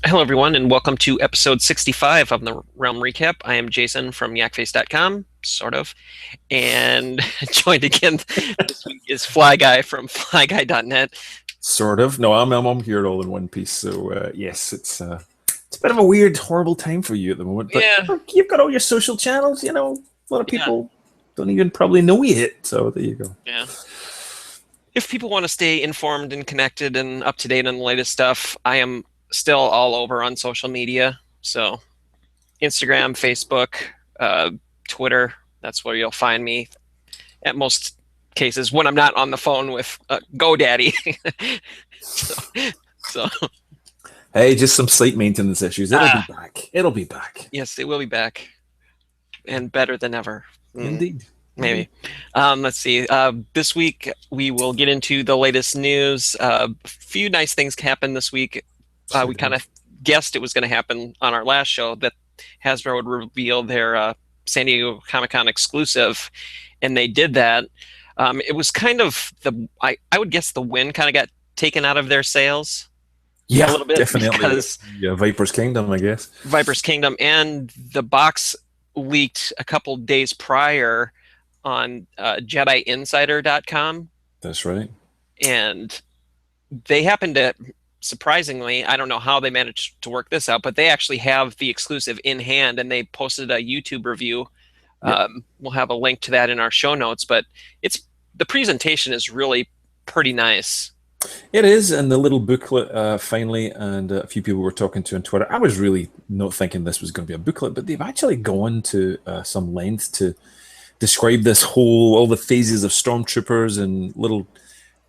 Hello, everyone, and welcome to episode 65 of the Realm Recap. I am Jason from Yakface.com, sort of, and joined again this week is Fly Guy from FlyGuy.net. Sort of. No, I'm here all in one piece. So yes, it's a bit of a weird, horrible time for you at the moment. But Yeah, you've got all your social channels. A lot of yeah, people don't even probably know you yet. So there you go. yeah. If people want to stay informed and connected and up to date on the latest stuff, I am still all over on social media. So Instagram, Facebook, uh, Twitter, that's where you'll find me at most cases when I'm not on the phone with GoDaddy. so, so Hey, just some site maintenance issues. It'll be back. It'll be back. yes, it will be back and better than ever. Indeed. Maybe. Let's see. This week we will get into the latest news. A few nice things happened this week. We kind of guessed it was going to happen on our last show that Hasbro would reveal their San Diego Comic-Con exclusive, and they did that. It was kind of I would guess the wind kind of got taken out of their sails. Yeah, a little bit definitely. because Viper's Kingdom, I guess. Viper's Kingdom and the box leaked a couple days prior on JediInsider.com. That's right. And they happened to, surprisingly, I don't know how they managed to work this out, but they actually have the exclusive in hand, and they posted a YouTube review. Yep. We'll have a link to that in our show notes, but the presentation is really pretty nice. It is, and the little booklet finally, and a few people were talking to on Twitter. I was really not thinking this was going to be a booklet, but they've actually gone to some length to describe all the phases of Stormtroopers and little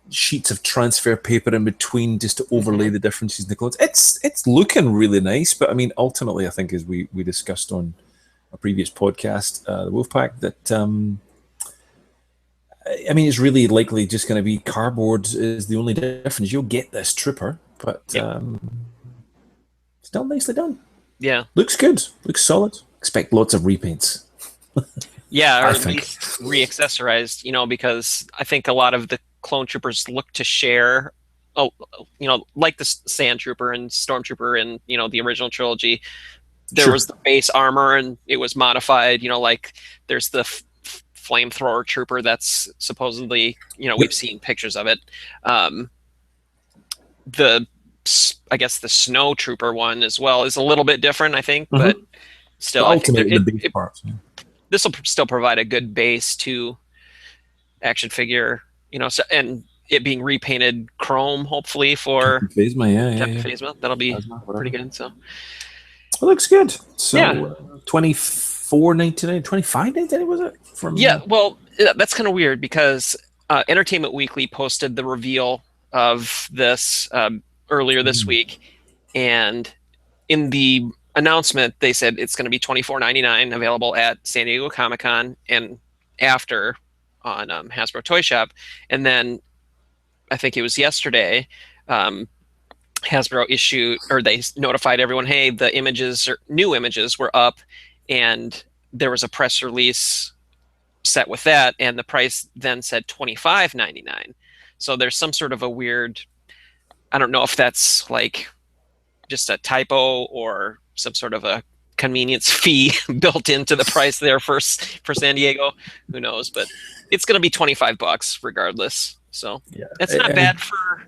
sheets of transfer paper in between just to overlay the differences in the clothes. It's looking really nice, but I mean, ultimately, I think as we discussed on a previous podcast, the Wolfpack, that I mean, it's really likely just going to be cardboard is the only difference. You'll get this trooper, but still nicely done. Yeah. Looks good. Looks solid. Expect lots of repaints. Yeah, or at least re-accessorized, because I think a lot of the clone troopers look to share, like the Sand Trooper and Stormtrooper in, the original trilogy. There was the base armor and it was modified, like there's the flamethrower trooper that's supposedly, we've seen pictures of it. I guess the snow trooper one as well is a little bit different, I think, but still, I think this will still provide a good base to action figure, and it being repainted chrome, hopefully for Phasma. That'll be pretty good. So it looks good. So $24.99, $25.99 was it? Well, that's kind of weird because Entertainment Weekly posted the reveal of this earlier this week, and in the announcement they said it's going to be $24.99 available at San Diego Comic-Con and after on Hasbro Toy Shop. And then I think it was yesterday, Hasbro they notified everyone, hey, the new images were up, and there was a press release set with that, and the price then said $25.99. So there's some sort of a weird, I don't know if that's like just a typo or some sort of a convenience fee built into the price there for San Diego. Who knows? But it's going to be $25 regardless. So that's not bad for,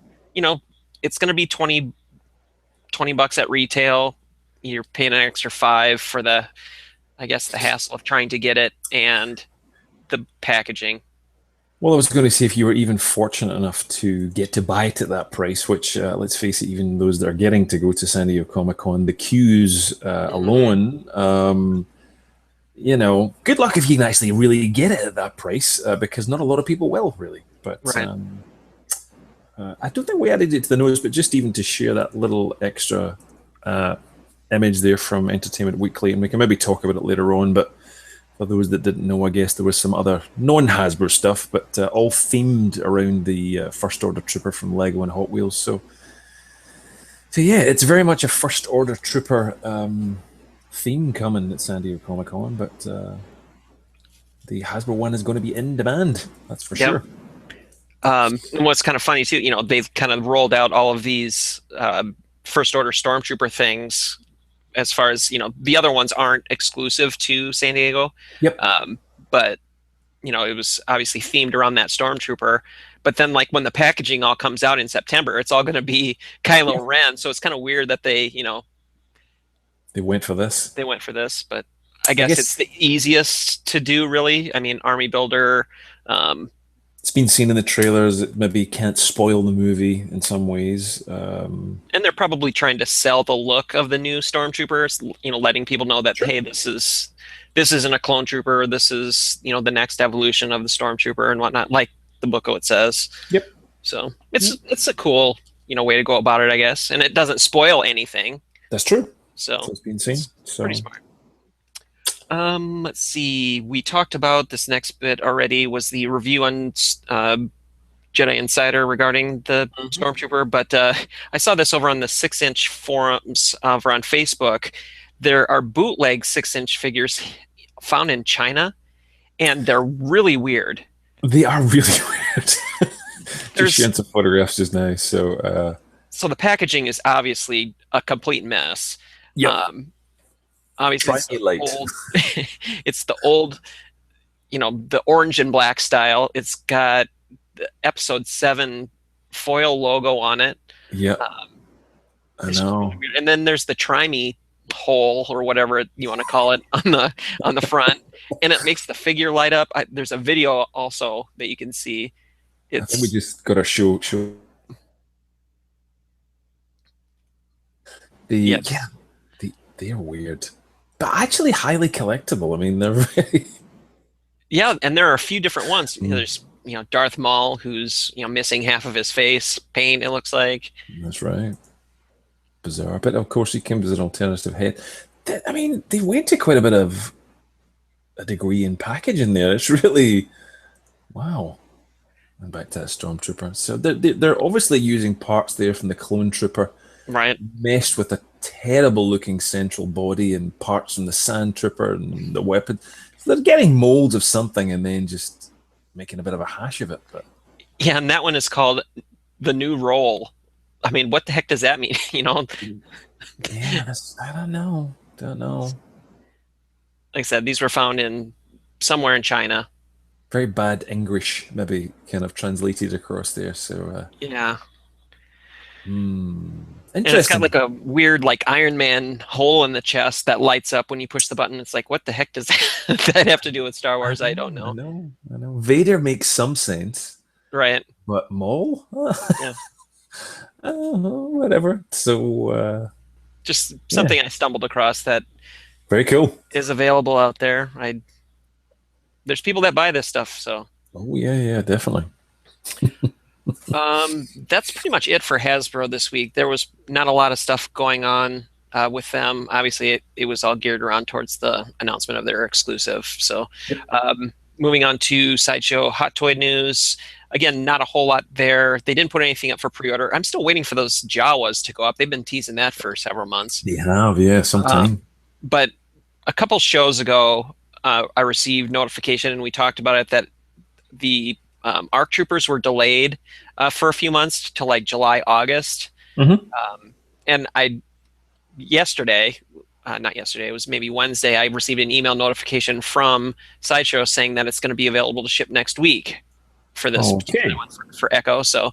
it's going to be $20 at retail. You're paying an extra $5 for the hassle of trying to get it and the packaging. Well, I was going to say, if you were even fortunate enough to get to buy it at that price, which, let's face it, even those that are getting to go to San Diego Comic-Con, the queues alone, good luck if you can actually really get it at that price, because not a lot of people will, really. But I don't think we added it to the notes, but just even to share that little extra image there from Entertainment Weekly, and we can maybe talk about it later on, but for those that didn't know, I guess there was some other non-Hasbro stuff, but all themed around the First Order Trooper from Lego and Hot Wheels. So yeah, it's very much a First Order Trooper theme coming at San Diego Comic-Con, but the Hasbro one is going to be in demand, that's for sure. And what's kind of funny too, they've kind of rolled out all of these First Order Stormtrooper things. As far as the other ones aren't exclusive to San Diego, Yep. but it was obviously themed around that Stormtrooper. But then, like when the packaging all comes out in September, it's all going to be Kylo Ren. So it's kind of weird that they went for this. They went for this, but I guess it's the easiest to do, really. I mean, Army Builder. It's been seen in the trailers. It maybe can't spoil the movie in some ways. And they're probably trying to sell the look of the new Stormtroopers, letting people know that, hey, this isn't a clone trooper. This is, the next evolution of the Stormtrooper and whatnot, like the booklet says. Yep. So it's a cool, way to go about it, I guess. And it doesn't spoil anything. That's true. So it's been seen. So pretty smart. Let's see. We talked about this next bit already. Was the review on JediInsider regarding the Stormtrooper, but I saw this over on the 6-inch forums over on Facebook. There are bootleg 6-inch figures found in China, and they're really weird. They are really weird. Just sharing some photographs just now. So the packaging is obviously a complete mess. Yeah. Obviously, it's the old, the orange and black style. It's got the Episode 7 foil logo on it. Yeah, I know. And then there's the Try-Me hole or whatever you want to call it on the front, and it makes the figure light up. There's a video also that you can see. I think we just got to show. They're weird. But actually highly collectible. I mean, they're very... Yeah, and there are a few different ones. There's, Darth Maul, who's, missing half of his face, paint, it looks like. That's right. Bizarre. But, of course, he came as an alternative head. I mean, they went to quite a bit of a degree in packaging there. It's really... Wow. And back to that Stormtrooper. So they're obviously using parts there from the Clone Trooper. Right. Meshed with a terrible looking central body and parts from the Sand Trooper and the weapon. So they're getting molds of something and then just making a bit of a hash of it. But yeah, and that one is called the New Roll. I mean, what the heck does that mean? Yeah, I don't know. Like I said, these were found in somewhere in China. Very bad English, maybe kind of translated across there. So yeah. Interesting. And it's got like a weird, like Iron Man hole in the chest that lights up when you push the button. It's like, what the heck does that have to do with Star Wars? I don't know. I know. Vader makes some sense, right? But Maul, yeah, whatever. So, just something I stumbled across that very cool is available out there. There's people that buy this stuff, so. Oh yeah, definitely. That's pretty much it for Hasbro this week. There was not a lot of stuff going on with them. Obviously, it was all geared around towards the announcement of their exclusive. So moving on to Sideshow Hot Toy news. Again, not a whole lot there. They didn't put anything up for pre-order. I'm still waiting for those Jawas to go up. They've been teasing that for several months. They have, yeah, sometime. But a couple shows ago, I received notification, and we talked about it, that the ARC Troopers were delayed for a few months to like July, August. And not yesterday, it was maybe Wednesday, I received an email notification from Sideshow saying that it's going to be available to ship next week for this particular one for Echo. So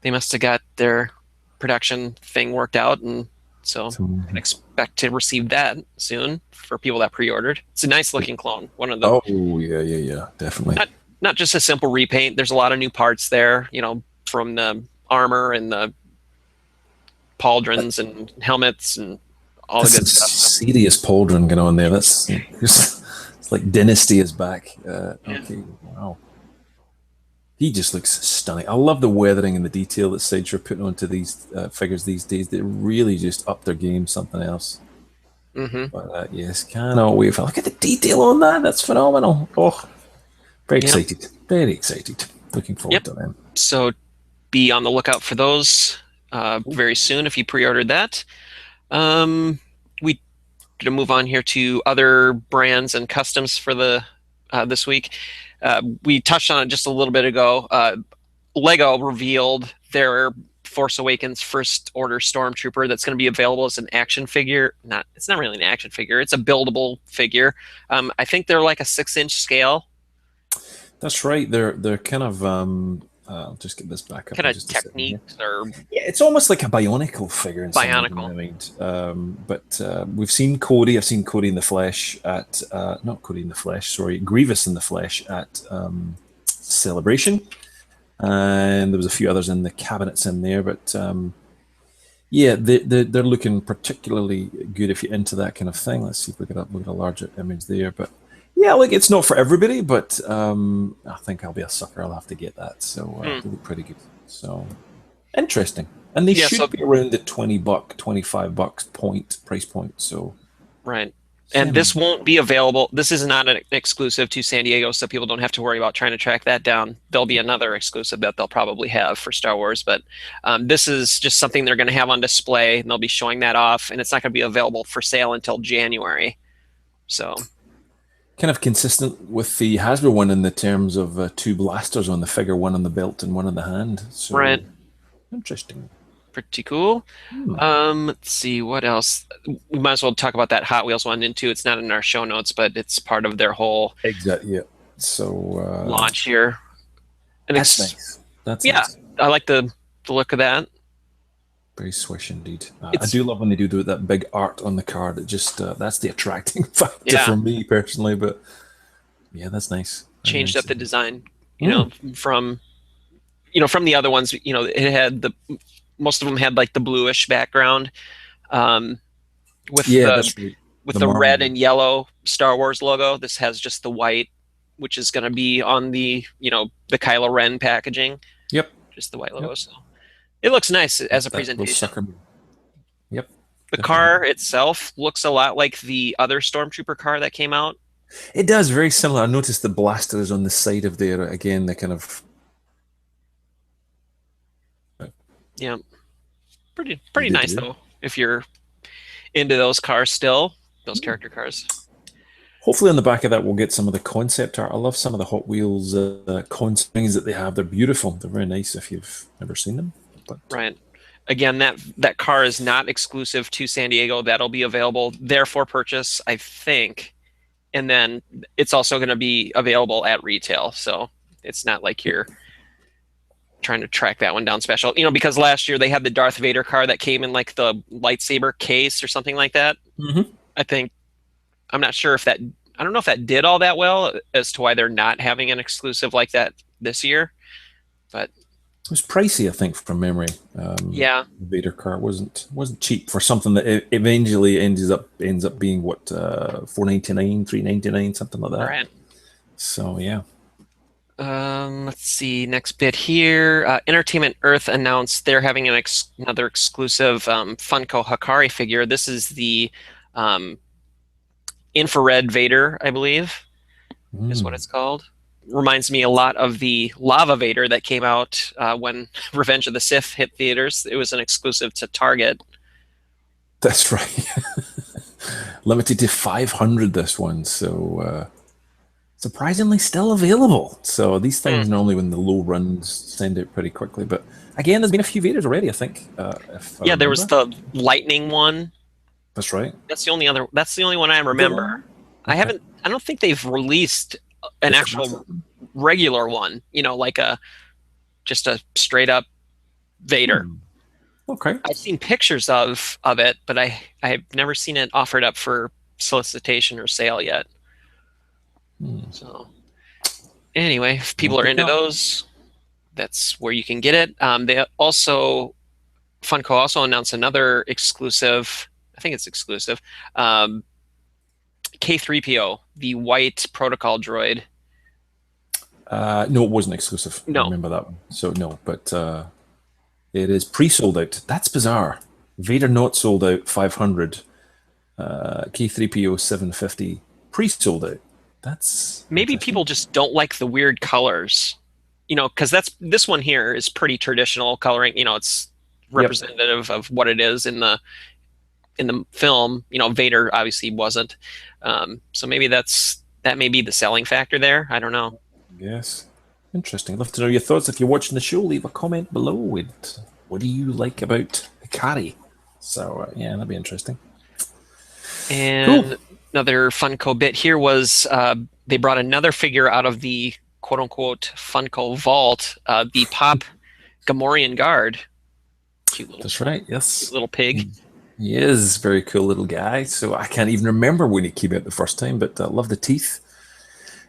they must have got their production thing worked out, and so I can expect to receive that soon for people that pre-ordered. It's a nice looking clone. One of the yeah, definitely. Not just a simple repaint. There's a lot of new parts there, from the armor and the pauldrons and helmets and all the good stuff. Serious pauldron going on there. That's it's like Dynasty is back. Okay, wow. He just looks stunning. I love the weathering and the detail that Sideshow are putting onto these figures these days. They really just up their game, something else. But yes, cannot wait for. Look at the detail on that. That's phenomenal. Oh, very excited. Very excited. Looking forward to them. So be on the lookout for those very soon if you pre-ordered that. We going to move on here to other brands and customs for the this week. We touched on it just a little bit ago. Lego revealed their Force Awakens First Order Stormtrooper that's going to be available as an action figure. It's not really an action figure. It's a buildable figure. I think they're like a 6-inch scale. That's right. They're kind of I'll just get this back up. Kind In of just a second here. techniques or Yeah, it's almost like a Bionicle figure in Bionicle. some mind. But we've seen Cody. I've seen Cody in the flesh at not Cody in the flesh. Sorry, Grievous in the flesh at Celebration, and there was a few others in the cabinets in there. But yeah, they're looking particularly good if you're into that kind of thing. Let's see if we get a larger image there. But yeah, like it's not for everybody, but I think I'll be a sucker. I'll have to get that. So they look pretty good. So interesting, and they should be around the $20, $25 price point. So right. And this won't be available. This is not an exclusive to San Diego, so people don't have to worry about trying to track that down. There'll be another exclusive that they'll probably have for Star Wars, but this is just something they're going to have on display, and they'll be showing that off, and it's not going to be available for sale until January. So, kind of consistent with the Hasbro one in the terms of 2 blasters on the figure, one on the belt and one on the hand. So, right. Interesting. Pretty cool. Let's see what else. We might as well talk about that Hot Wheels one into. It's not in our show notes, but it's part of their whole exactly. Yeah. So launch here. And that's nice. That's nice. I like the look of that. Very swish indeed. I do love when they do that big art on the card. It just that's the attracting factor for me personally. But yeah, that's nice. Changed up the design. You know, from the other ones. You know, it had most of them had like the bluish background with the red and yellow Star Wars logo. This has just the white, which is going to be on the the Kylo Ren packaging. Yep, just the white logo. Yep. So it looks nice as a presentation. Yep. The car itself looks a lot like the other Stormtrooper car that came out. It does, very similar. I noticed the blaster is on the side of there again. The kind of yeah, pretty nice though. If you're into those cars still, those character cars. Hopefully on the back of that we'll get some of the concept art. I love some of the Hot Wheels concept things that they have. They're beautiful. They're very nice if you've never seen them. But right. Again, that car is not exclusive to San Diego. That'll be available there for purchase, I think. And then it's also going to be available at retail. So it's not like you're trying to track that one down special, because last year they had the Darth Vader car that came in like the lightsaber case or something like that. I'm not sure if I don't know if that did all that well as to why they're not having an exclusive like that this year, but it was pricey, I think, from memory. Yeah, the Vader car wasn't cheap for something that eventually ends up being what $4.99, $3.99, something like that. Right. So yeah. Let's see. Next bit here. Entertainment Earth announced they're having another exclusive Funko Hikari figure. This is the infrared Vader, I believe, is what it's called. Reminds me a lot of the Lava Vader that came out when Revenge of the Sith hit theaters. It was an exclusive to Target. That's right. Limited to 500, this one. So surprisingly still available. So these things normally when the low runs send out pretty quickly. But again, there's been a few Vaders already, I think. There was the Lightning one. That's right. That's the only one I remember. Okay. I don't think they've released an actual regular one, like just a straight up Vader. Okay. I've seen pictures of it, but I have never seen it offered up for solicitation or sale yet. So anyway, if people are into those, that's where you can get it. Funko also announced another exclusive. I think it's exclusive. K3PO, the white protocol droid. No, it wasn't exclusive. No. I remember that one. So no, but it is pre-sold out. That's bizarre. Vader not sold out 500. K3PO 750 pre-sold out. That's maybe people just don't like the weird colors, because this one here is pretty traditional coloring. It's representative of what it is in the film. Vader obviously wasn't. So maybe that may be the selling factor there. I don't know. Yes. Interesting. I'd love to know your thoughts. If you're watching the show, leave a comment below. We'd what do you like about Hikari? So yeah, that'd be interesting. And Cool. another Funko bit here was they brought another figure out of the quote-unquote Funko vault, the Pop Gamorrean Guard. That's right. Yes. Cute little pig. He is a very cool little guy. So I can't even remember when he came out the first time, but I love the teeth.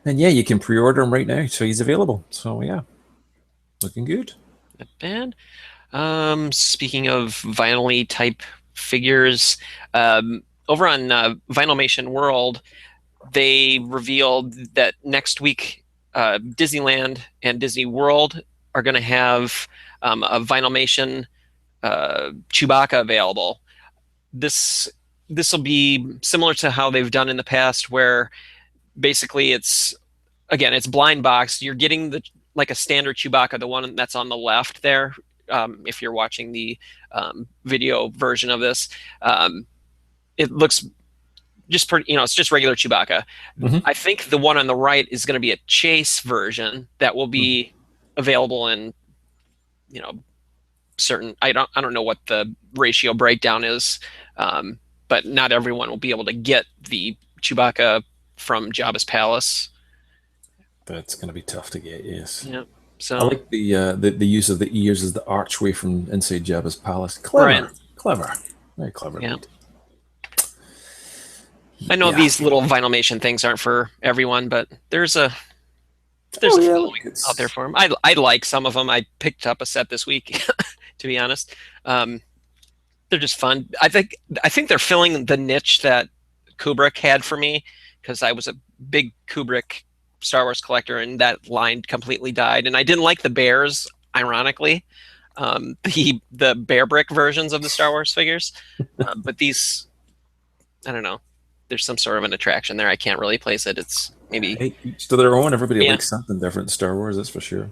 And yeah, you can pre-order him right now, so he's available. So yeah, looking good. Not bad. Speaking of vinyl type figures, over on Vinylmation World, they revealed that next week Disneyland and Disney World are going to have a Vinylmation Chewbacca available. This will be similar to how they've done in the past, where basically it's blind box. You're getting like a standard Chewbacca, the one that's on the left there. If you're watching the video version of this, it looks just pretty, it's just regular Chewbacca. Mm-hmm. I think the one on the right is going to be a chase version that will be available in, certain. I don't know what the ratio breakdown is, but not everyone will be able to get the Chewbacca from Jabba's palace. That's going to be tough to get. Yes. Yeah. So I like the use of the ears as the archway from inside Jabba's palace. Clever, right. Clever, very clever. Yeah. I know these little Vinylmation things aren't for everyone, but there's a following out there for them. I like some of them. I picked up a set this week, to be honest. They're just fun. I think they're filling the niche that Kubrick had for me, because I was a big Kubrick Star Wars collector, and that line completely died. And I didn't like the bears, ironically, the bear brick versions of the Star Wars figures, but these, I don't know. There's some sort of an attraction there. I can't really place it. It's maybe each to their own. Everybody likes something different in Star Wars, that's for sure.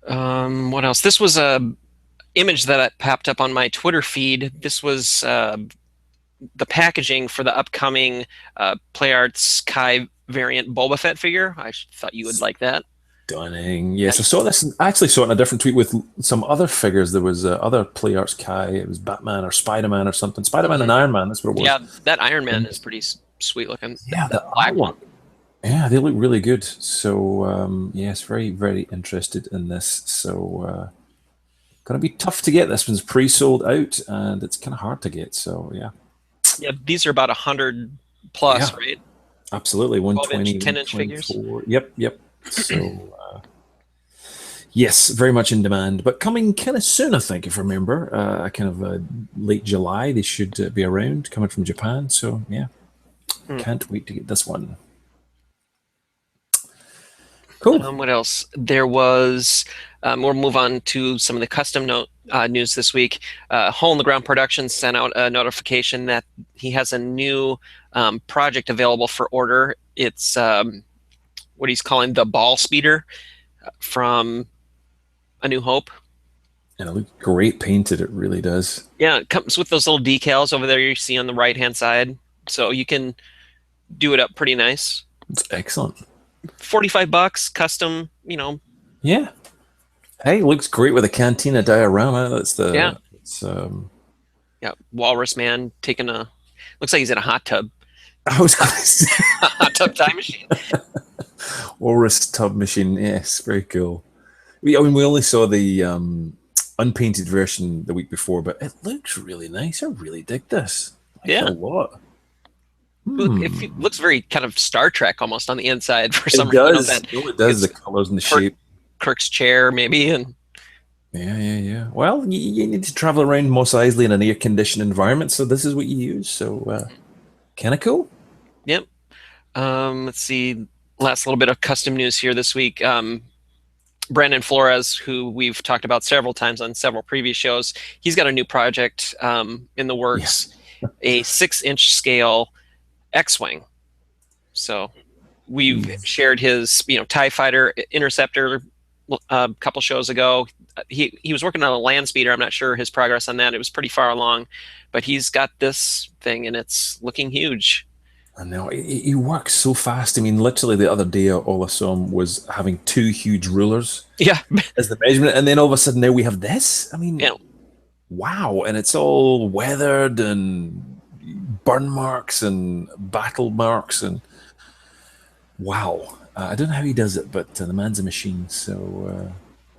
What else? This was a image that popped up on my Twitter feed. This was the packaging for the upcoming PlayArts Kai variant Boba Fett figure. I thought you would like that. Stunning. Yes, I saw this. I actually saw it in a different tweet with some other figures. There was other PlayArts Kai. It was Batman or Spider-Man or something. Spider-Man and Iron Man. That's what it was. Yeah, that Iron Man is pretty sweet looking. Yeah, the black one. Yeah, they look really good. So yes, very, very interested in this. So going to be tough to get. This one's pre-sold out, and it's kind of hard to get. So yeah. Yeah, these are about 100 plus, right? Absolutely, 120, 10-inch figures. Yep. So yes, very much in demand, but coming kind of soon, I think, if I remember. Kind of late July, they should be around, coming from Japan. So yeah, can't wait to get this one. Cool. What else? There was. We'll move on to some of the custom news this week. Hole in the Ground Productions sent out a notification that he has a new project available for order. It's what he's calling the Ball Speeder from A New Hope. And it looks great painted. It really does. Yeah, it comes with those little decals over there you see on the right-hand side. So you can do it up pretty nice. It's excellent. $45, custom, Yeah. Hey, looks great with a cantina diorama. That's the yeah, Walrus Man taking looks like he's in a hot tub. I was going to say a hot tub time machine. Walrus tub machine. Yes, very cool. We only saw the unpainted version the week before, but it looks really nice. I really dig this. A lot. It looks very kind of Star Trek almost on the inside for some reason. It does. The colors and the shape. Kirk's chair, maybe, and yeah. Well, you need to travel around Mos Eisley in an air-conditioned environment, so this is what you use. So, kind of cool. Yep. Let's see. Last little bit of custom news here this week. Brandon Flores, who we've talked about several times on several previous shows, he's got a new project in the works, a 6-inch scale X-Wing. So we've shared his, TIE Fighter Interceptor a couple shows ago. He was working on a land speeder. I'm not sure his progress on that. It was pretty far along, but he's got this thing and it's looking huge. I know. He works so fast. I mean, literally the other day, all I saw him was having 2 huge rulers. Yeah. As the measurement. And then all of a sudden now we have this. I mean, wow, and it's all weathered and burn marks and battle marks and wow. I don't know how he does it, but the man's a machine. So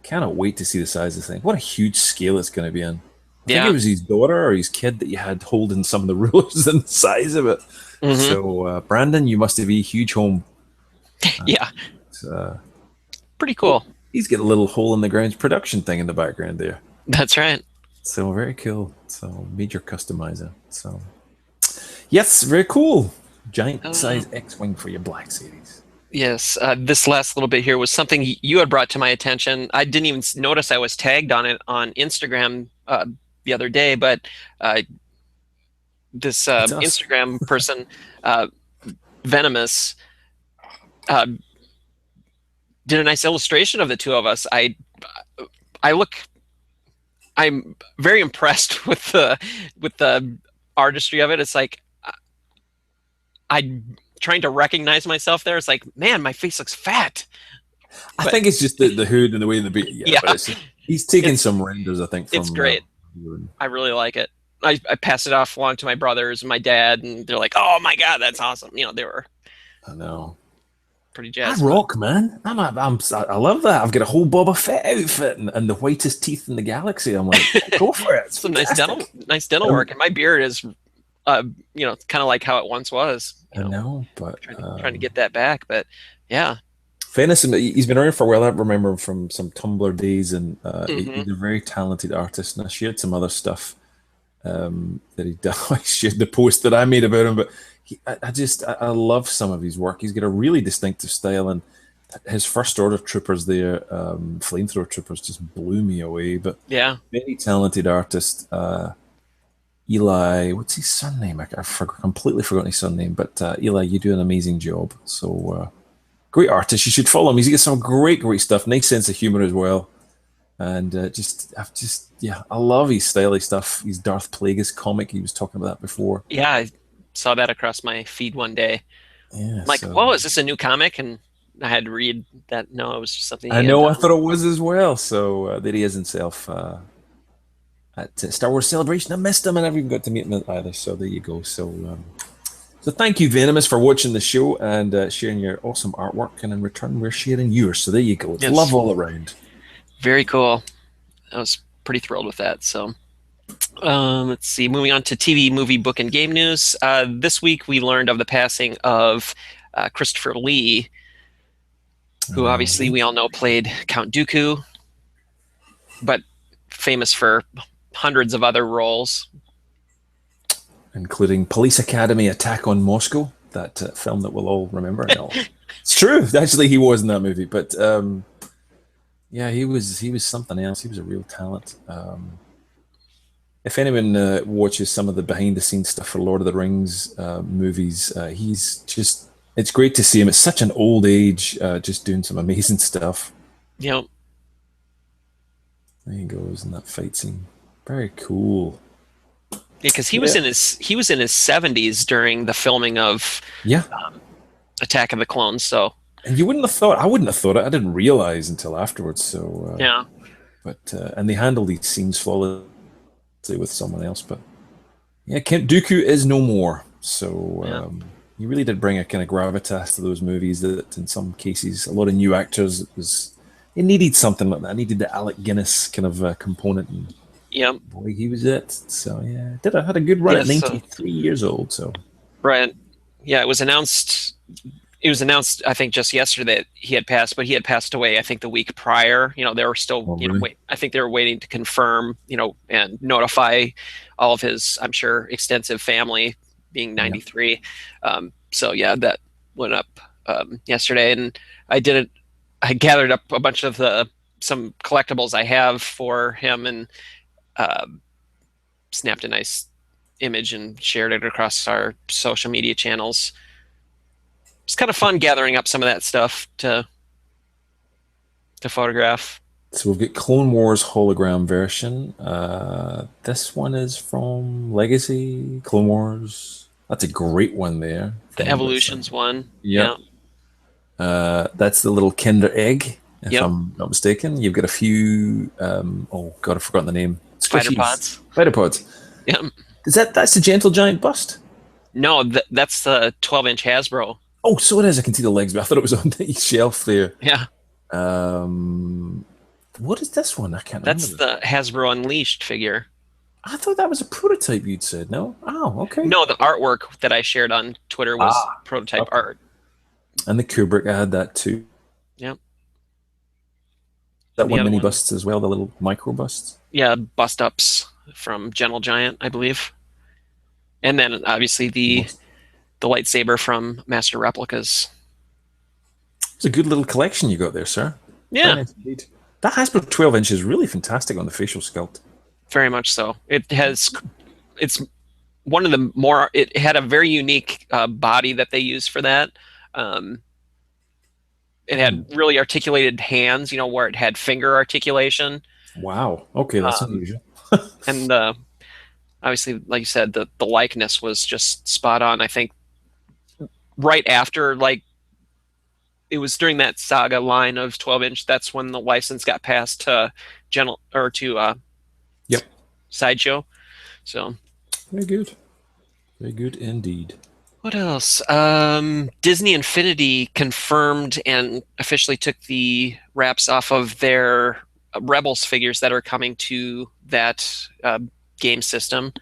cannot wait to see the size of the thing. What a huge scale it's going to be in. I think it Yeah. was his daughter or his kid that you had holding some of the rulers and the size of it. Hmm. So Brandon, you must have a huge home. Yeah. Uh, Pretty oh, cool. he's got a little hole in the ground production thing in the background there. That's right. So very cool. So major customizer. So yes, very cool. Giant Uh, size X-wing for your Black Series. yes. This last little bit here was something you had brought to my attention. I didn't even notice I was tagged on it on Instagram the other day, but uh, this It's us. Instagram person, uh, Venomous, uh, did a nice illustration of the two of us. I look. I'm very impressed with the artistry of it. It's like I'm trying to recognize myself there. It's like, man, my face looks fat. I But think it's just the hood and the way the beat. Yeah, yeah, but he's taken it's some renders, I think, it's from. great. I really like it. I passed it off along to my brothers and my dad, and they're like, "Oh my god, that's awesome!" They were I know. pretty I jazzed about it. rock, man. I love that. I've got a whole Boba Fett outfit and the whitest teeth in the galaxy. I'm like, go for it. It's Some fantastic. nice dental work, and my beard is, kind of like how it once was. I know, but Trying to get that back, but yeah. Venison, he's been around for a while. I remember him from some Tumblr days, and Hmm. he's a very talented artist. And I shared some other stuff that he done. I shared the post that I made about him, but I love some of his work. He's got a really distinctive style, and his First Order troopers there, flamethrower troopers, just blew me away. But Yeah. very talented artist. Eli, what's his son name? Completely forgotten his son name, but Eli, you do an amazing job. So great artist. You should follow him. He's got some great stuff. Nice sense of humor as well. And yeah, I love his stylish stuff. His Darth Plagueis comic. He was talking about that before. Yeah, I saw that across my feed one day. Yeah, I'm like, so whoa, is this a new comic? And I had to read that. No, it was just something I he had know I done. thought it was as well. So there he is himself at Star Wars Celebration. I missed him. I never even got to meet him either. So there you go. So thank you, Venomous, for watching the show and sharing your awesome artwork. And in return, we're sharing yours. So there you go. It's love Yes, all around. very cool. I was pretty thrilled with that. So, let's see. Moving on to TV, movie, book, and game news. This week we learned of the passing of Christopher Lee, who obviously we all know played Count Dooku, but famous for hundreds of other roles. Including Police Academy Attack on Moscow, that film that we'll all remember. No, it's true. Actually, he was in that movie, but yeah, he was something else. He was a real talent. If anyone watches some of the behind the scenes stuff for Lord of the Rings movies, he's just it's great to see him at such an old age, just doing some amazing stuff. You know, There he goes in that fight scene. Very cool. because Yeah. he was in his 70s during the filming of Yeah. Attack of the Clones. So And you wouldn't have thought, I wouldn't have thought it. I didn't realize until afterwards. So, yeah, but, and they handle these scenes flawlessly with someone else. But yeah, Count Dooku is no more. So, yeah, he really did bring a kind of gravitas to those movies that in some cases, a lot of new actors, it needed something like that. It needed the Alec Guinness kind of component. And yeah, boy, he was it. So, yeah, had a good run yeah. at So 93 years old. So, right, yeah, it was announced. It was announced, I think, just yesterday that he had passed, but he had passed away, I think, the week prior. They were still, oh, really? wait. I think they were waiting to confirm, and notify all of his, I'm sure, extensive family, being Yeah. 93. So yeah, that went up yesterday, and I did it. I gathered up a bunch of some collectibles I have for him, and uh, snapped a nice image and shared it across our social media channels. It's kind of fun gathering up some of that stuff to photograph. So we've got Clone Wars hologram version. This one is from Legacy Clone Wars. That's a great one there. The From this, Evolutions one. yep. Yeah. That's the little Kinder Egg, if Yep. I'm not mistaken. You've got a few. Oh God, I've forgotten the name. Fighter Squishies. pods. Fighter pods. Yeah. That's the Gentle Giant bust? No, that's the 12-inch Hasbro. Oh, so it is. I can see the legs, but I thought it was on the shelf there. Yeah. What is this one? I can't That's remember. the Hasbro Unleashed figure. I thought that was a prototype you'd said, no? Oh, okay. No, the artwork that I shared on Twitter was prototype art. And the Kubrick, I had that too. Yep. That one mini busts as well, the little micro busts. Yeah, bust ups from Gentle Giant, I believe. And then obviously the lightsaber from Master Replicas. It's a good little collection you got there, sir. Yeah. Nice indeed. That Hasbro 12-inch is really fantastic on the facial sculpt. Very much so. It's one of the more, it had a very unique body that they used for that. It had really articulated hands, where it had finger articulation. Wow. Okay, that's unusual. And obviously, like you said, the likeness was just spot on. I think right after, it was during that saga line of 12-inch, that's when the license got passed to Sideshow. So very good. Very good indeed. What else? Disney Infinity confirmed and officially took the wraps off of their Rebels figures that are coming to that game system.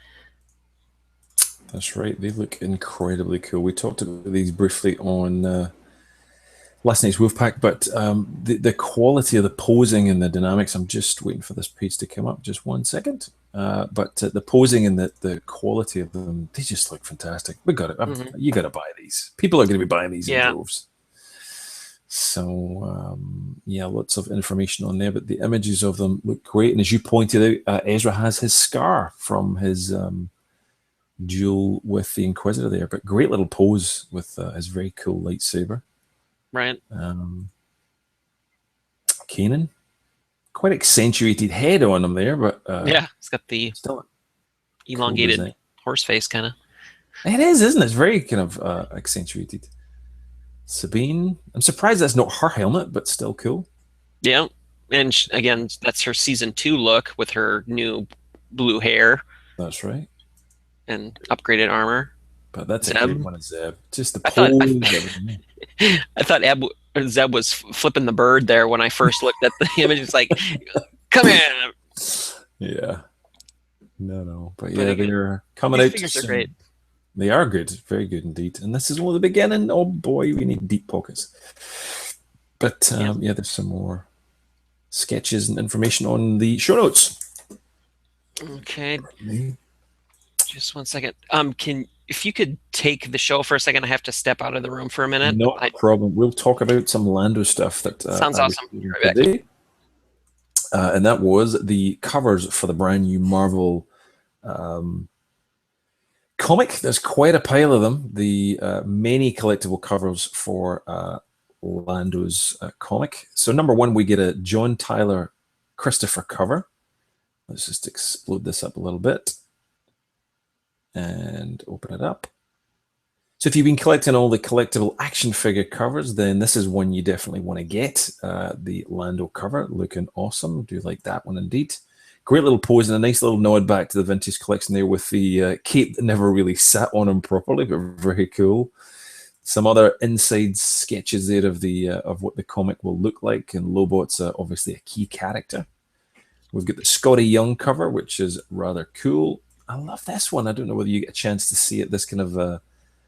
That's right. They look incredibly cool. We talked about these briefly on last night's Wolfpack, but the quality of the posing and the dynamics, I'm just waiting for this page to come up. Just 1 second. But the posing and the quality of them, they just look fantastic. We got it. You got to buy these. People are going to be buying these in droves. So, yeah, lots of information on there, but the images of them look great. And as you pointed out, Ezra has his scar from his duel with the Inquisitor there, but great little pose with his very cool lightsaber. Right. Kanan, quite accentuated head on him there, but yeah, it's got the elongated cool horse face kind of. It is, isn't it? It's very kind of accentuated. Sabine, I'm surprised that's not her helmet, but still cool. Yeah, and again, that's her season 2 look with her new blue hair. That's right. And upgraded armor. But that's Zeb. A great one of Zeb. Just the pose. I thought Zeb was flipping the bird there when I first looked at the image. It's like, come here. Yeah. No. But yeah, they're coming out. Figures are great. They are good. Very good indeed. And this is only the beginning. Oh boy, we need deep pockets. But yeah, there's some more sketches and information on the show notes. Okay. Just 1 second. If you could take the show for a second, I have to step out of the room for a minute. No problem. We'll talk about some Lando stuff that sounds awesome. Today. And that was the covers for the brand new Marvel comic. There's quite a pile of them. The many collectible covers for Lando's comic. So number 1, we get a John Tyler Christopher cover. Let's just explode this up a little bit and open it up. So if you've been collecting all the collectible action figure covers, then this is one you definitely want to get. The Lando cover, looking awesome. Do like that one indeed. Great little pose and a nice little nod back to the vintage collection there with the cape that never really sat on him properly, but very cool. Some other inside sketches there of the of what the comic will look like, and Lobot's obviously a key character. We've got the Scotty Young cover, which is rather cool. I love this one. I don't know whether you get a chance to see it. This kind of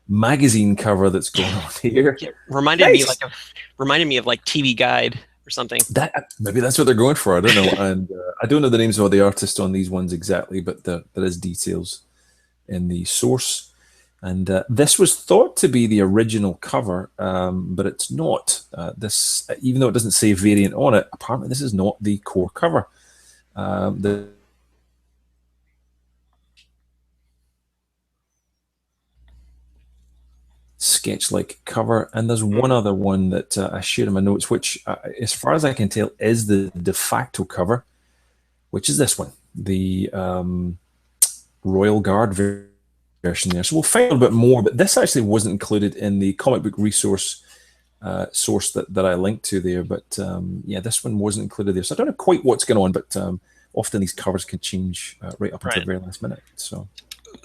magazine cover that's going on here. Yeah, reminded me of like TV Guide or something. Maybe that's what they're going for. I don't know. And I don't know the names of all the artists on these ones exactly, but there is details in the source. And this was thought to be the original cover, but it's not. This, even though it doesn't say variant on it, apparently this is not the core cover. The sketch-like cover, and there's one other one that I shared in my notes, which, as far as I can tell, is the de facto cover, which is this one, the Royal Guard version there. So we'll find a little bit more, but this actually wasn't included in the comic book resource source that I linked to there, but yeah, this one wasn't included there. So I don't know quite what's going on, but often these covers can change right up until Right. the very last minute. So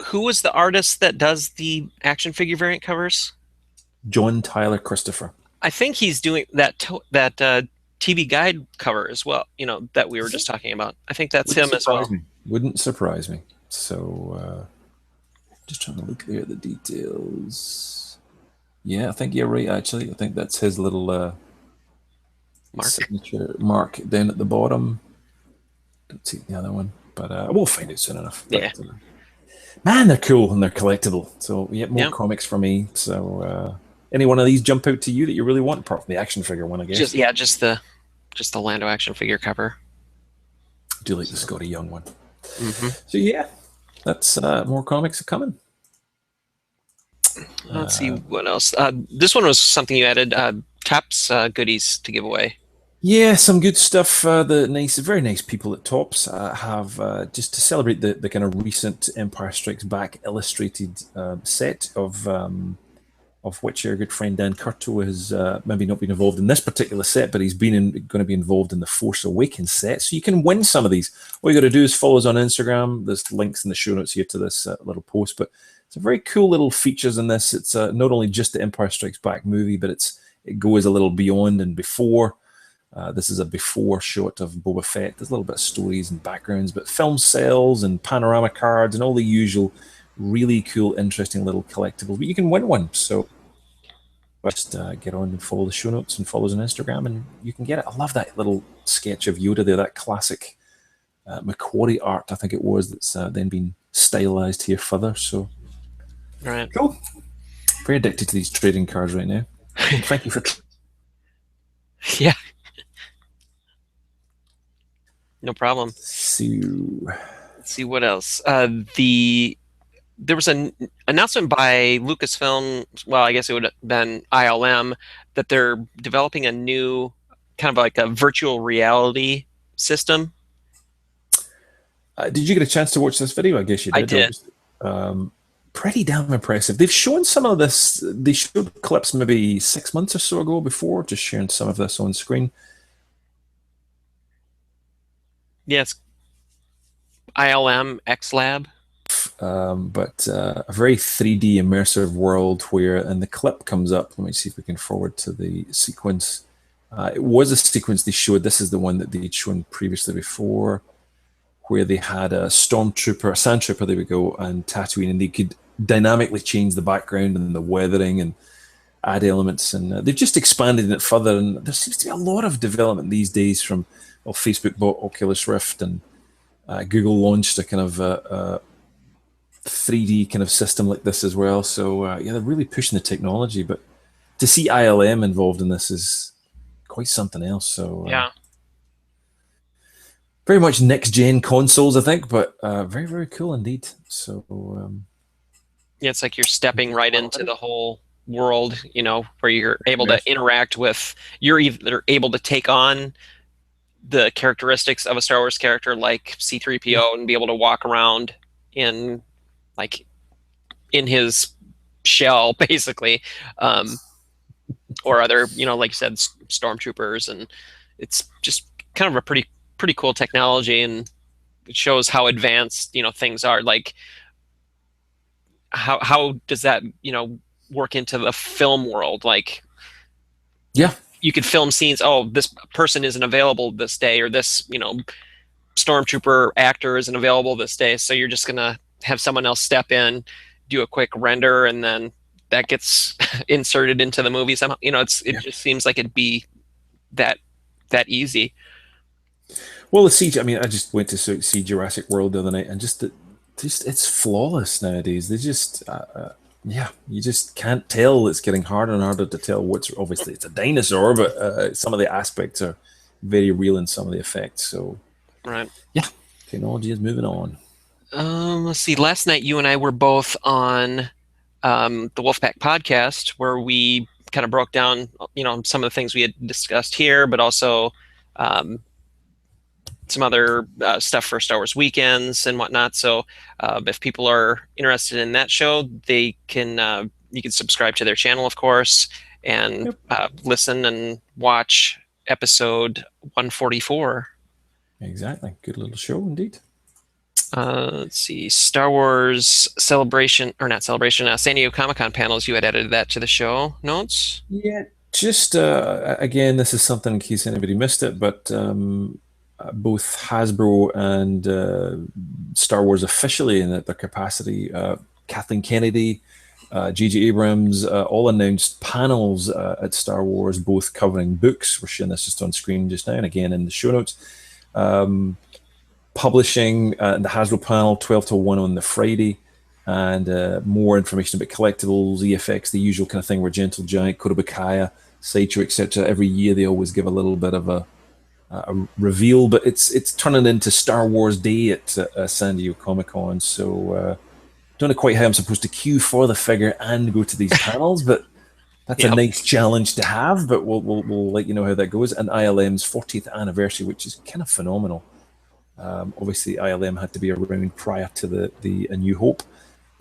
Who was the artist that does the action figure variant covers? John Tyler Christopher. I think he's doing that TV guide cover as well. You know, that we were just talking about. I think that's Wouldn't him as surprise well. me. Wouldn't surprise me. So just trying to look there at the details. Yeah, I think you're right. Actually, I think that's his little Mark. signature mark down at the bottom. Don't see the other one, but we'll find it soon enough. Yeah. But, man, they're cool and they're collectible. So yeah, more Yeah. comics for me. So any one of these jump out to you that you really want, apart from the action figure one, I guess. Just the Lando action figure cover. I do like the Scotty Young one. Mm-hmm. So yeah, that's more comics are coming. Let's see what else. This one was something you added. Tops goodies to give away. Yeah, some good stuff. The very nice people at Tops have just to celebrate the kind of recent Empire Strikes Back illustrated set of which our good friend Dan Curto has maybe not been involved in this particular set, but he's going to be involved in the Force Awakens set. So you can win some of these. All you got to do is follow us on Instagram. There's links in the show notes here to this little post, but it's a very cool little features in this. It's not only just the Empire Strikes Back movie, but it goes a little beyond and before. This is a before shot of Boba Fett. There's a little bit of stories and backgrounds, but film sales and panorama cards and all the usual really cool, interesting little collectibles. But you can win one. So just get on and follow the show notes and follow us on Instagram and you can get it. I love that little sketch of Yoda there, that classic Macquarie art, I think it was, that's then been stylized here further. So Right. cool. Very addicted to these trading cards right now. Thank you for... Yeah. No problem. So, Let's see what else. There was an announcement by Lucasfilm. Well, I guess it would have been ILM that they're developing a new kind of like a virtual reality system. did you get a chance to watch this video? I guess you did. I did. Pretty damn impressive. They've shown some of this. They showed clips maybe 6 months or so ago before, just sharing some of this on screen. Yes. ILM X Lab. But a very 3D immersive world where, and the clip comes up. Let me see if we can forward to the sequence. It was a sequence they showed. This is the one that they'd shown previously before, where they had a stormtrooper, a sand trooper, there we go, and Tatooine, and they could dynamically change the background and the weathering and add elements. And they've just expanded it further. And there seems to be a lot of development these days from, well, Facebook bought Oculus Rift and Google launched a kind of 3D kind of system like this as well. So yeah, they're really pushing the technology. But to see ILM involved in this is quite something else. So Yeah. very much next gen consoles, I think, but very, very cool indeed. So Yeah, it's like you're stepping right into the whole world, you know, where you're able to interact with, you're either able to take on the characteristics of a Star Wars character like C-3PO and be able to walk around in like in his shell basically, or other, you know, like you said, stormtroopers, and it's just kind of a pretty cool technology, and it shows how advanced, you know, things are. Like how does that, you know, work into the film world? Like, yeah, you could film scenes. Oh, this person isn't available this day, or this, you know, stormtrooper actor isn't available this day. So you're just gonna have someone else step in, do a quick render, and then that gets inserted into the movie somehow. You know, it just seems like it'd be that easy. Well, the CG. I mean, I just went to see Jurassic World the other night, and just it's flawless nowadays. They just yeah, you just can't tell. It's getting harder and harder to tell what's, obviously it's a dinosaur, but some of the aspects are very real in some of the effects. So Right. yeah, technology is moving on. Let's see. Last night, you and I were both on the Wolfpack podcast, where we kind of broke down, you know, some of the things we had discussed here, but also some other stuff for Star Wars weekends and whatnot. So if people are interested in that show, they can you can subscribe to their channel, of course, and listen and watch episode 144. Exactly. Good little show indeed. Let's see, Star Wars Celebration, or not Celebration, San Diego Comic-Con panels. You had added that to the show notes. Yeah, just again, this is something in case anybody missed it, but both Hasbro and Star Wars officially in their capacity, Kathleen Kennedy, J.J. Abrams, all announced panels at Star Wars, both covering books. We're showing this just on screen just now, and again in the show notes. Publishing the Hasbro panel 12 to 1 on the Friday, and more information about collectibles, EFX, the usual kind of thing where Gentle Giant, Kodabakaya, Sideshow, etc. Every year they always give a little bit of a reveal, but it's turning into Star Wars Day at San Diego Comic Con. So don't know quite how I'm supposed to queue for the figure and go to these panels, but that's a nice challenge to have. But we'll let you know how that goes. And ILM's 40th anniversary, which is kind of phenomenal. Obviously, ILM had to be around prior to the A New Hope.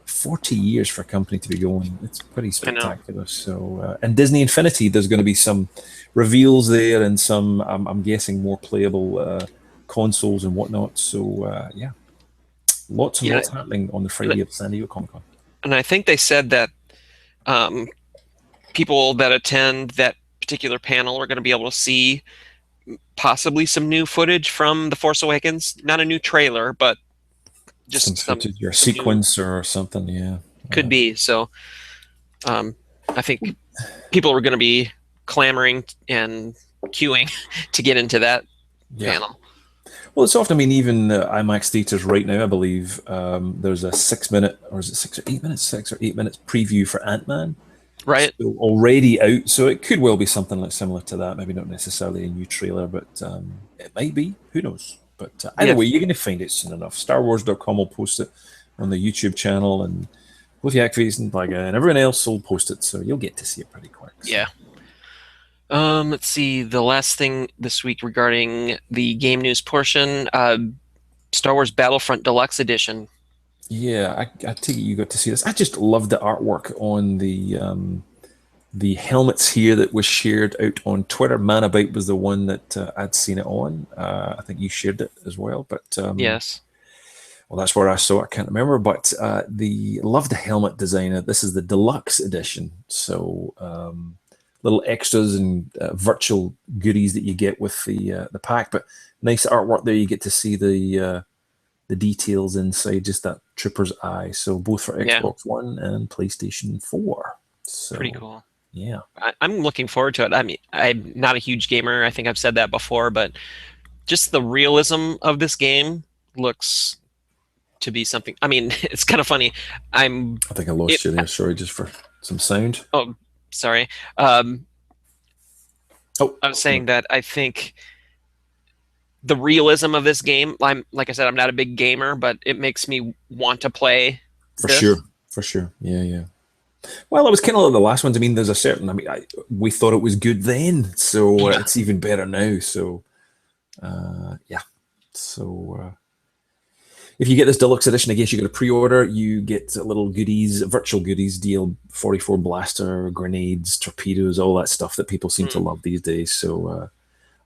40 years for a company to be going. It's pretty spectacular. So, and Disney Infinity, there's going to be some reveals there and some, I'm guessing, more playable consoles and whatnot. So, yeah, lots and lots happening on the Friday at San Diego Comic Con. And I think they said that people that attend that particular panel are going to be able to see possibly some new footage from The Force Awakens. Not a new trailer, but just some footage or sequence or something. Yeah, could be. So I think people are going to be clamoring and queuing to get into that panel. Well, it's often, I mean, even IMAX theaters right now, I believe there's a 6 minute, or is it 6 or 8 minutes? 6 or 8 minutes preview for Ant-Man. Right. So already out. So it could well be something like similar to that. Maybe not necessarily a new trailer, but it might be. Who knows? But either way, you're going to find it soon enough. StarWars.com will post it on the YouTube channel, and both Yakface and everyone else will post it. So you'll get to see it pretty quick. So. Yeah. Let's see. The last thing this week regarding the game news portion, Star Wars Battlefront Deluxe Edition. Yeah, I take it you got to see this. I just love the artwork on the helmets here that was shared out on Twitter. Manabout was the one that I'd seen it on. I think you shared it as well. But yes. Well, that's where I saw it. I can't remember. But love the helmet designer. This is the deluxe edition. So little extras and virtual goodies that you get with the pack. But nice artwork there. You get to see the details inside, just that trooper's eye. So both for Xbox One and PlayStation 4. So, pretty cool. Yeah. I'm looking forward to it. I mean, I'm not a huge gamer. I think I've said that before, but just the realism of this game looks to be something. I mean, it's kind of funny. I think I lost you there. Sorry, just for some sound. Oh, sorry. I was saying that I think the realism of this game, like I said, I'm not a big gamer, but it makes me want to play. For sure. Yeah. Well, it was kind of like the last ones. I mean, there's a certain, we thought it was good then, so it's even better now. So, yeah. So, if you get this deluxe edition, I guess you got a pre-order, you get little goodies, virtual goodies, DL-44 blaster, grenades, torpedoes, all that stuff that people seem to love these days. So,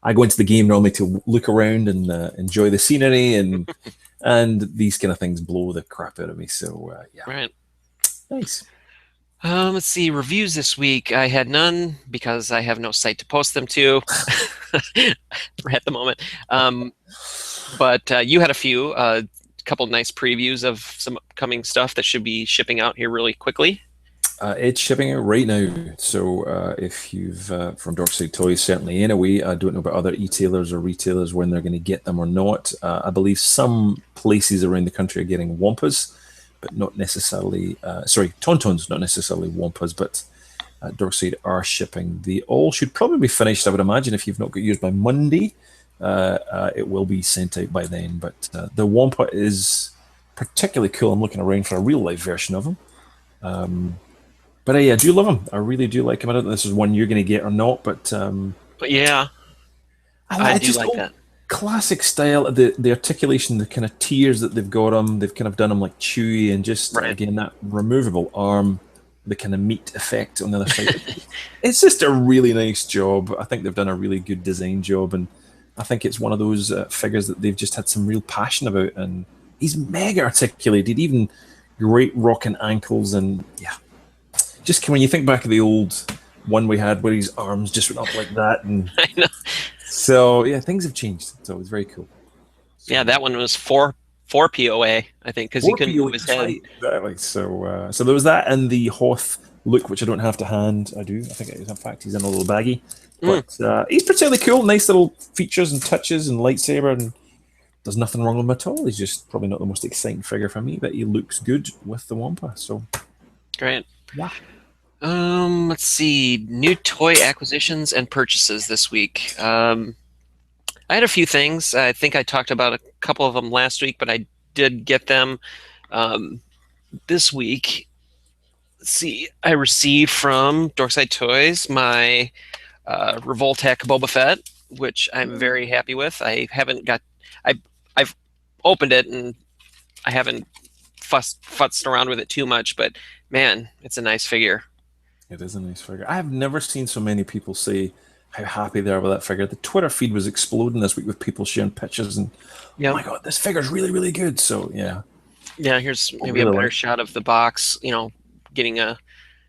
I go into the game normally to look around and enjoy the scenery, and these kind of things blow the crap out of me. So, yeah. Right. Nice. Let's see, reviews this week. I had none because I have no site to post them to at the moment. But you had a few, couple nice previews of some upcoming stuff that should be shipping out here really quickly. It's shipping out right now. So if you've, from Dorkside Toys, certainly anyway, I don't know about other e-tailers or retailers when they're going to get them or not. I believe some places around the country are getting Wampas, but not necessarily, Tauntauns, not necessarily Wampas, but Dorkside are shipping. They all should probably be finished, I would imagine, if you've not got yours by Monday. It will be sent out by then. But the Wampa is particularly cool. I'm looking around for a real-life version of them. But I do love them. I really do like them. I don't know if this is one you're going to get or not, but yeah, I do like that. Classic style, the articulation, the kind of tiers that they've got them. They've kind of done them like Chewie, and just again that removable arm, the kind of meat effect on the other side. It's just a really nice job. I think they've done a really good design job, and I think it's one of those figures that they've just had some real passion about, and he's mega articulated, even great rocking ankles, and yeah, just when you think back of the old one we had where his arms just went up like that, and I know. so yeah, things have changed. So it's very cool. So, yeah, that one was four POA, I think, because he couldn't move his head. Right, exactly. So so there was that, and the Hoth look, which I don't have to hand. I do. I think it is. In fact, he's in a little baggie. But he's particularly cool. Nice little features and touches and lightsaber, and there's nothing wrong with him at all. He's just probably not the most exciting figure for me, but he looks good with the Wampa. So great. Yeah. Let's see. New toy acquisitions and purchases this week. I had a few things. I think I talked about a couple of them last week, but I did get them this week. Let's see. I received from Dorkside Toys my Revoltech Boba Fett, which I'm very happy with. I haven't got. I've opened it and I haven't futzed around with it too much, but man, it's a nice figure. It is a nice figure. I have never seen so many people say how happy they are with that figure. The Twitter feed was exploding this week with people sharing pictures and oh my god, this figure's really, really good. So yeah. Yeah, here's maybe a better shot of the box, getting a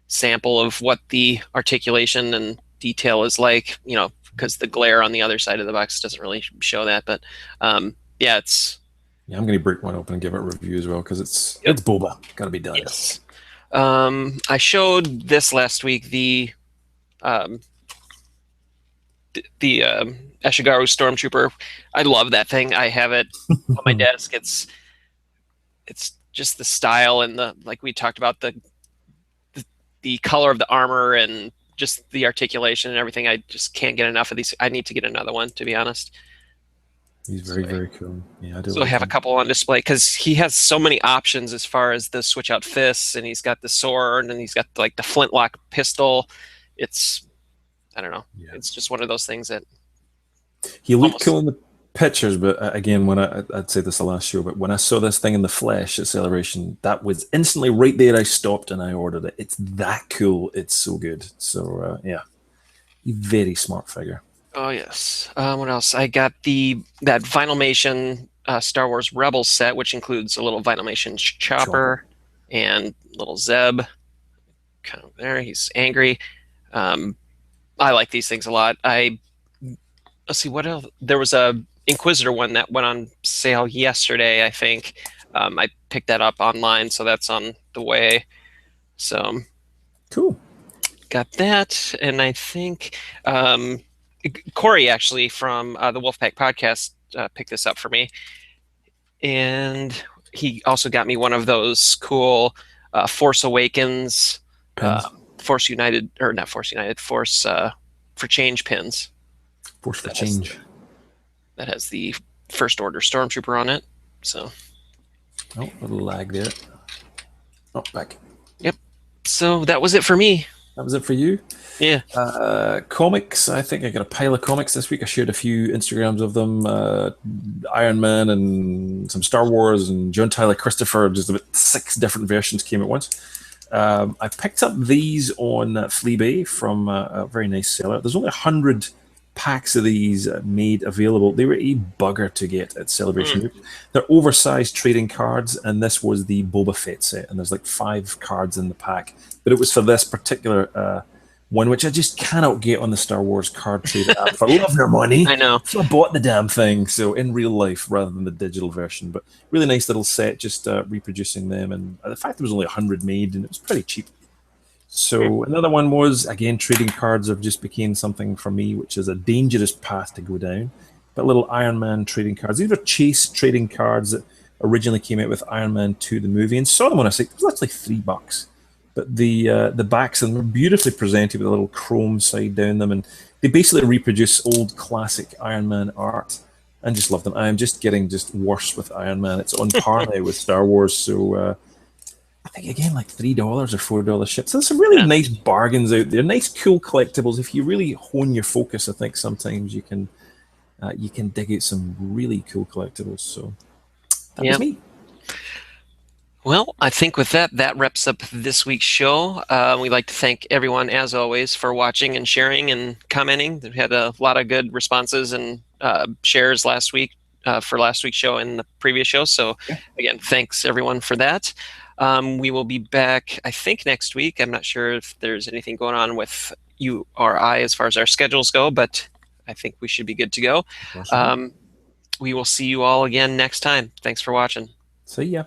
sample of what the articulation and detail is like, because the glare on the other side of the box doesn't really show that. But yeah, it's. Yeah, I'm going to break one open and give it a review as well because it's Boba. Got to be done. Yes. I showed this last week, the Eshigaru Stormtrooper. I love that thing. I have it on my desk. It's just the style and like we talked about, the color of the armor and just the articulation and everything. I just can't get enough of these. I need to get another one, to be honest. He's very, very cool. Yeah, I do. So I have a couple on display because he has so many options as far as the switch out fists, and he's got the sword, and he's got like the flintlock pistol. I don't know. Yeah. It's just one of those things that he looked cool in the pictures, but again, when I'd say this the last show, but when I saw this thing in the flesh at Celebration, that was instantly right there. I stopped and I ordered it. It's that cool. It's so good. So yeah, very smart figure. Oh yes. What else? I got that Vinylmation Star Wars Rebels set, which includes a little Vinylmation Chopper and little Zeb. Kind of there. He's angry. I like these things a lot. Let's see what else. There was a Inquisitor one that went on sale yesterday, I think. I picked that up online, so that's on the way. So cool. Got that, and I think Corey actually from the Wolfpack podcast picked this up for me, and he also got me one of those cool Force Awakens, Force United, or not Force United, Force for Change pins. Force for Change. That has the First Order Stormtrooper on it. So. Oh, a little lag there. Oh, back. Yep. So that was it for me. That was it for you? Yeah. Comics. I think I got a pile of comics this week. I shared a few Instagrams of them. Iron Man and some Star Wars and John Tyler Christopher. Just about 6 different versions came at once. I picked up these on Fleabay from a very nice seller. There's only 100 packs of these made available. They were a bugger to get at Celebration. They're oversized trading cards, and this was the Boba Fett set, and there's like 5 cards in the pack. But it was for this particular one, which I just cannot get on the Star Wars card trade app for love nor money. I know. So I bought the damn thing, so in real life rather than the digital version. But really nice little set, just reproducing them. And the fact there was only 100 made, and it was pretty cheap. So another one was, again, trading cards have just became something for me, which is a dangerous path to go down. But little Iron Man trading cards. These are Chase trading cards that originally came out with Iron Man 2, the movie, and saw them on a site. It was actually $3. But the backs of them were beautifully presented with a little chrome side down them, and they basically reproduce old classic Iron Man art. And just love them. I am just getting worse with Iron Man. It's on par now with Star Wars, so I think again like $3 or $4 shipped. So there's some really nice bargains out there. Nice, cool collectibles. If you really hone your focus, I think sometimes you can dig out some really cool collectibles. So that was me. Well, I think with that wraps up this week's show. We'd like to thank everyone, as always, for watching and sharing and commenting. We've had a lot of good responses and shares last week for last week's show and the previous show. So again, thanks everyone for that. We will be back, I think, next week. I'm not sure if there's anything going on with you or I as far as our schedules go, but I think we should be good to go. We will see you all again next time. Thanks for watching. See ya.